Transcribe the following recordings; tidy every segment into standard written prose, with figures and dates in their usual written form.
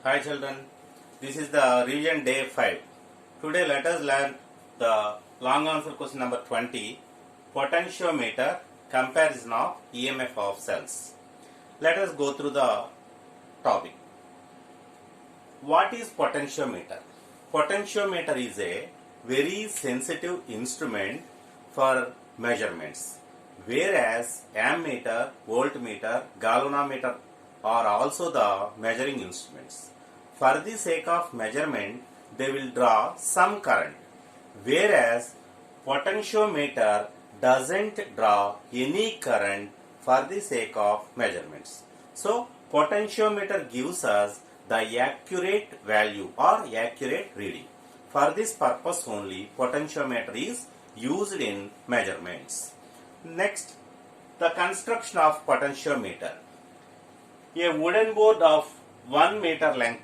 Hi children, this is the revision day 5. Today let us learn the long answer question number 20, potentiometer comparison of EMF of cells. Let us go through the topic. What is potentiometer? Potentiometer is a very sensitive instrument for measurements, whereas ammeter, voltmeter, galvanometer are also the measuring instruments. For the sake of measurement, they will draw some current, whereas potentiometer doesn't draw any current for the sake of measurements. So, potentiometer gives us the accurate value or accurate reading. For this purpose only, potentiometer is used in measurements. Next, the construction of potentiometer. A wooden board of 1 meter length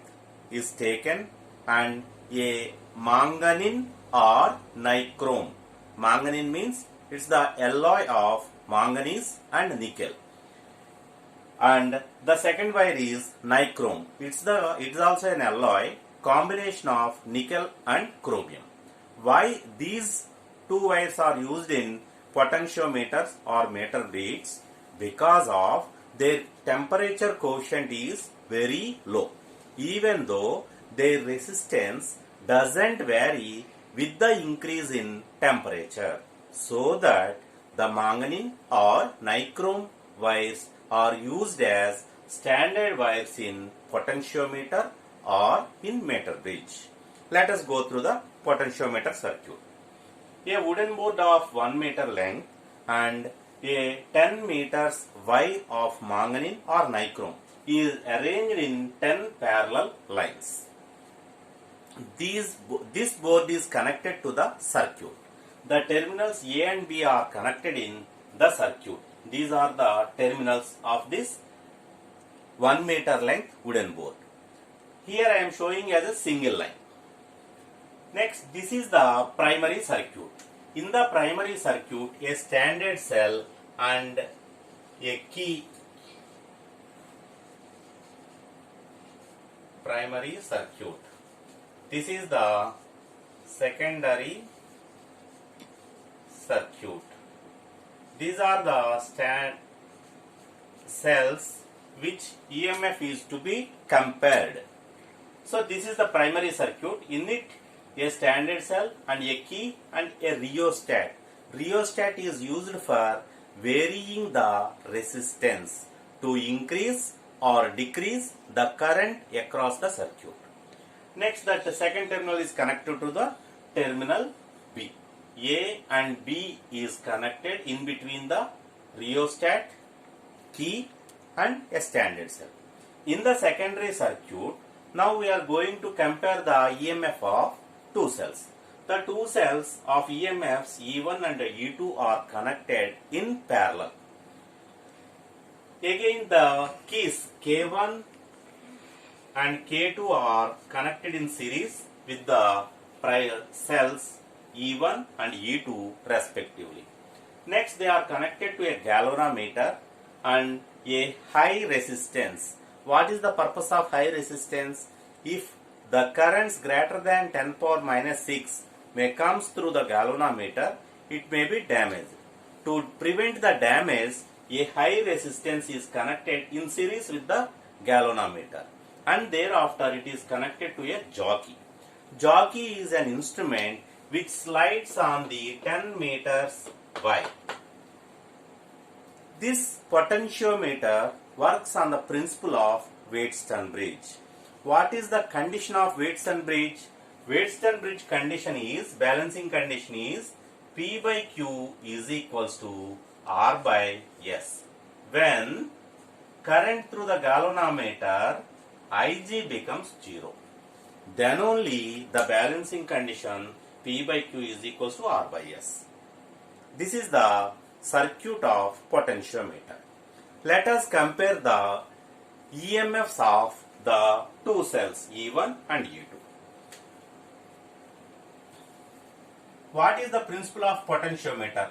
is taken and a manganese or nichrome. Manganese means it's the alloy of manganese and nickel. And the second wire is nichrome. It's also an alloy combination of nickel and chromium. Why these two wires are used in potentiometers or meter beads? Because of their temperature coefficient is very low, even though their resistance doesn't vary with the increase in temperature, so that the manganese or nichrome wires are used as standard wires in potentiometer or in meter bridge. Let us go through the potentiometer circuit. A wooden board of 1 meter length and a 10 meters wire of manganese or nichrome is arranged in 10 parallel lines. This board is connected to the circuit. The terminals A and B are connected in the circuit. These are the terminals of this 1 meter length wooden board. Here I am showing as a single line. Next, this is the primary circuit. In the primary circuit, a standard cell and a key. Primary circuit. This is the secondary circuit. These are the cells which EMF is to be compared. So this is the primary circuit. In it, a standard cell and a key and a rheostat. Rheostat is used for varying the resistance to increase or decrease the current across the circuit. Next, that the second terminal is connected to the terminal B. A and B is connected in between the rheostat, key and a standard cell. In the secondary circuit, now we are going to compare the EMF of two cells. The two cells of EMFs E1 and E2 are connected in parallel. Again, the keys K1 and K2 are connected in series with the prior cells E1 and E2 respectively. Next, they are connected to a galvanometer and a high resistance. What is the purpose of high resistance? If the currents greater than 10 power minus 6 may comes through the galvanometer, it may be damaged. To prevent the damage, a high resistance is connected in series with the galvanometer, and thereafter it is connected to a jockey. Jockey is an instrument which slides on the 10 meters wire. This potentiometer works on the principle of Wheatstone bridge. What is the condition of Wheatstone bridge? Wheatstone bridge condition is, balancing condition is P by Q is equals to R by S. When current through the galvanometer Ig becomes 0, then only the balancing condition P by Q is equals to R by S. This is the circuit of potentiometer. Let us compare the EMFs of the two cells E1 and E2. What is the principle of potentiometer?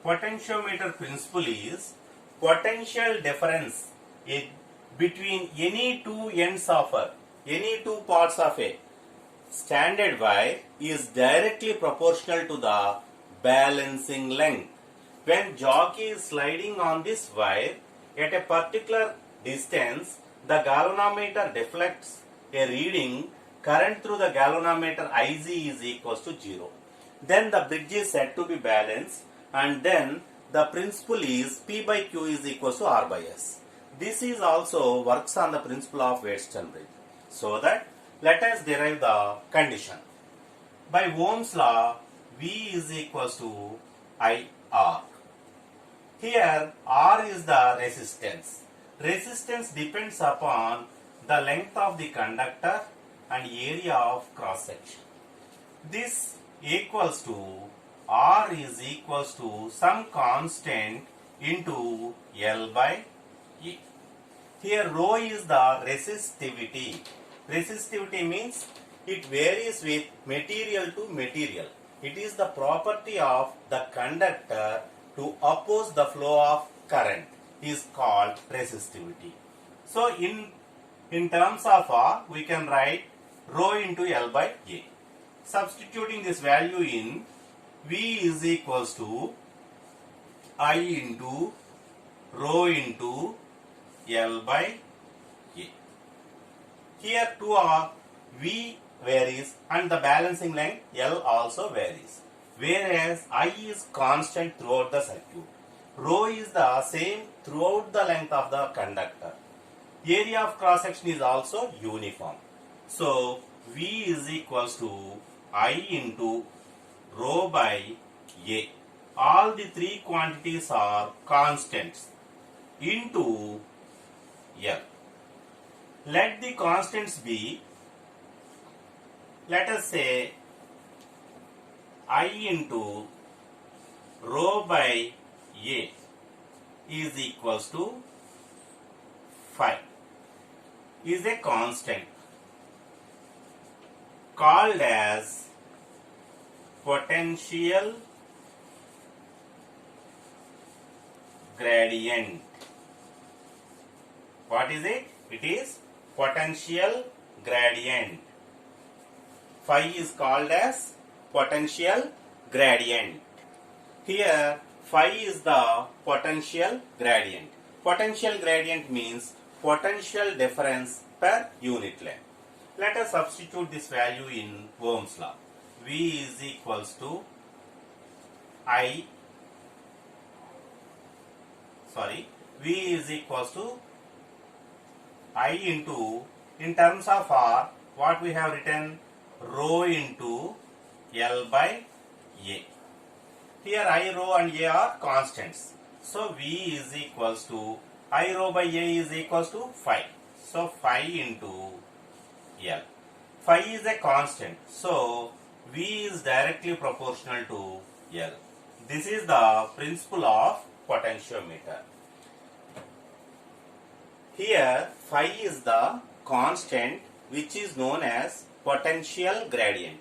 potentiometer principle is potential difference between any two ends of any two parts of a standard wire is directly proportional to the balancing length. When jockey is sliding on this wire at a particular distance, the galvanometer deflects a reading. Current through the galvanometer Ig is equals to 0. Then the bridge is said to be balanced, and then the principle is P by Q is equals to R by S. This is also works on the principle of Wheatstone bridge. So that let us derive the condition. By Ohm's law, V is equals to IR. Here R is the resistance. Resistance depends upon the length of the conductor and area of cross section. This equals to R is equals to some constant into L by E. Here rho is the resistivity. Resistivity means it varies with material to material. It is the property of the conductor to oppose the flow of current is called resistivity. So in terms of R, we can write rho into L by A. Substituting this value in, V is equals to I into rho into L by A. Here 2R, V varies and the balancing length L also varies. Whereas I is constant throughout the circuit. Rho is the same throughout the length of the conductor. Area of cross section is also uniform. So V is equals to I into rho by A. All the three quantities are constants into L. Let the constants be, let us say, I into rho by A is equals to 5 is a constant called as potential gradient. What is it? It is potential gradient. Phi is called as potential gradient. Here phi is the potential gradient. Potential gradient means potential difference per unit length. Let us substitute this value in Ohm's law. V is equals to V is equals to I into, in terms of R, what we have written, rho into L by A. Here I, rho and A are constants. So V is equals to, I rho by A is equals to 5. So 5 into L. Phi is a constant. So V is directly proportional to L. This is the principle of potentiometer. Here phi is the constant which is known as potential gradient.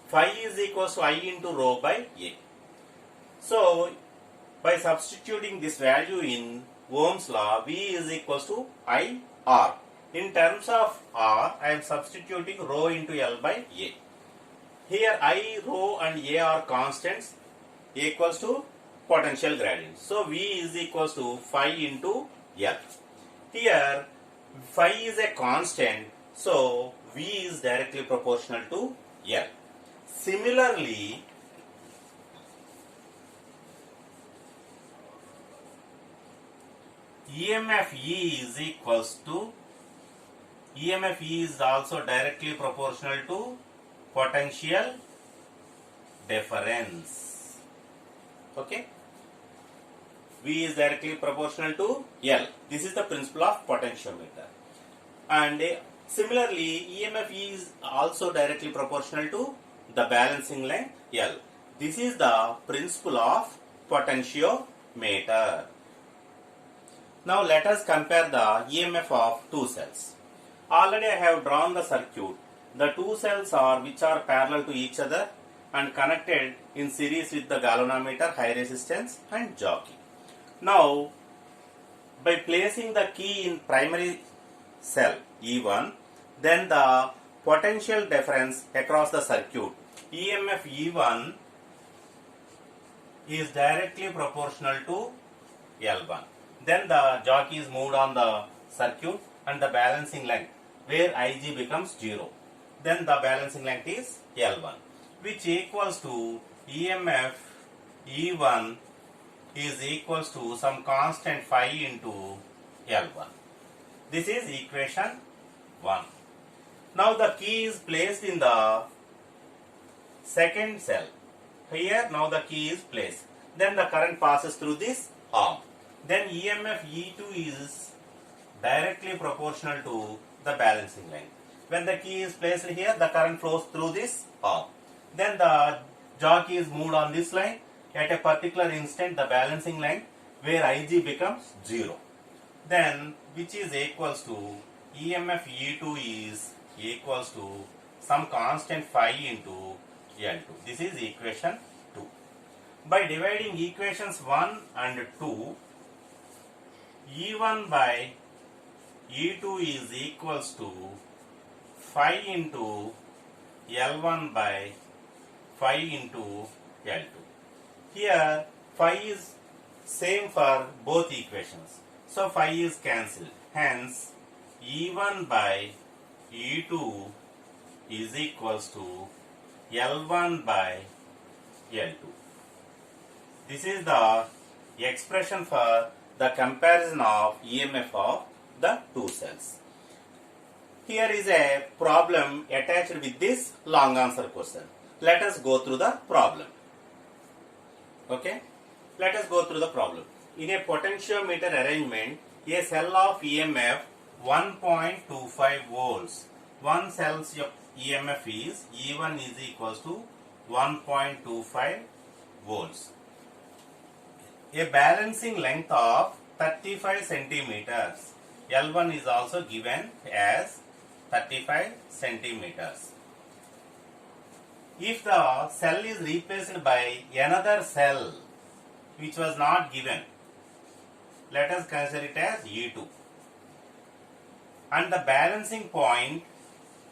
Phi is equals to I into rho by A. So by substituting this value in Ohm's law, V is equals to IR. In terms of R, I am substituting rho into L by A. Here I, rho and A are constants equals to potential gradient. So V is equals to phi into L. Here phi is a constant, so V is directly proportional to L. Similarly, EMF E is equals to, EMF E is also directly proportional to potential difference. Okay. V is directly proportional to L. This is the principle of potentiometer. And similarly, EMF E is also directly proportional to the balancing length L. This is the principle of potentiometer. Now let us compare the EMF of two cells. Already I have drawn the circuit. The two cells are which are parallel to each other. and connected in series with the galvanometer, high resistance and jockey. Now, by placing the key in primary cell E1, then the potential difference across the circuit EMF E1 is directly proportional to L1. Then the jockey is moved on the circuit and the balancing length where Ig becomes 0. Then the balancing length is L1, which equals to EMF E1 is equals to some constant phi into L1. This is equation 1. Now the key is placed in the second cell. Here now the key is placed. Then the current passes through this arm. Then EMF E2 is directly proportional to the balancing length. When the key is placed here, the current flows through this arm. Then the jockey is moved on this line. At a particular instant, the balancing length where Ig becomes 0. Then which is equals to EMF E2 is equals to some constant phi into L2. This is equation 2. By dividing equations 1 and 2, E1 by E2 is equals to phi into L1 by phi into L2. Here phi is same for both equations. So phi is cancelled. Hence E1 by E2 is equals to L1 by L2. This is the expression for the comparison of EMF of the two cells. Here is a problem attached with this long answer question. Let us go through the problem. Okay? Let us go through the problem. In a potentiometer arrangement, a cell of EMF 1.25 volts. One cell's EMF is E1 is equals to 1.25 volts. A balancing length of 35 centimeters. L1 is also given as 35 centimeters. If the cell is replaced by another cell which was not given, let us consider it as E2. And the balancing point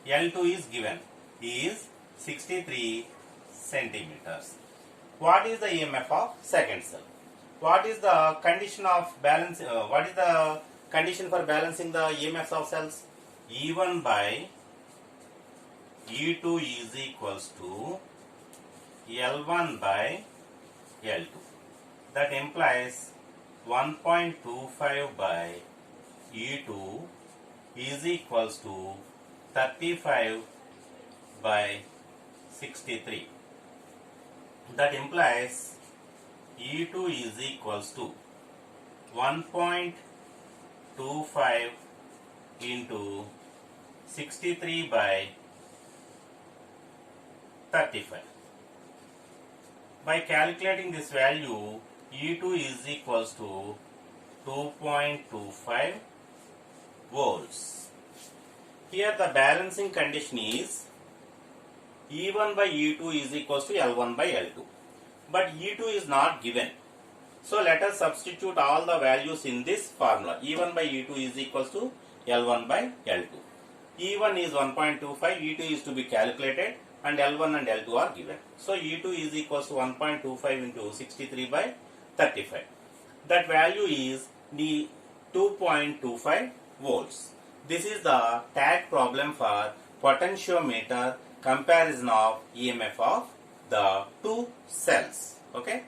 L2 is given is 63 centimeters. What is the EMF of second cell? What is the condition of balance? What is the condition for balancing the EMFs of cells? E1 by E2 is equals to L1 by L2. That implies 1.25 by E2 is equals to 35 by 63. That implies E2 is equals to 1.25 into 63 by 35. By calculating this value, E2 is equals to 2.25 volts. Here the balancing condition is E1 by E2 is equals to L1 by L2. But E2 is not given. So let us substitute all the values in this formula. E1 by E2 is equals to L1 by L2. E1 is 1.25, E2 is to be calculated, and L1 and L2 are given. So E2 is equals to 1.25 into 63 by 35. That value is the 2.25 volts. This is the tag problem for potentiometer comparison of EMF of the two cells. Okay.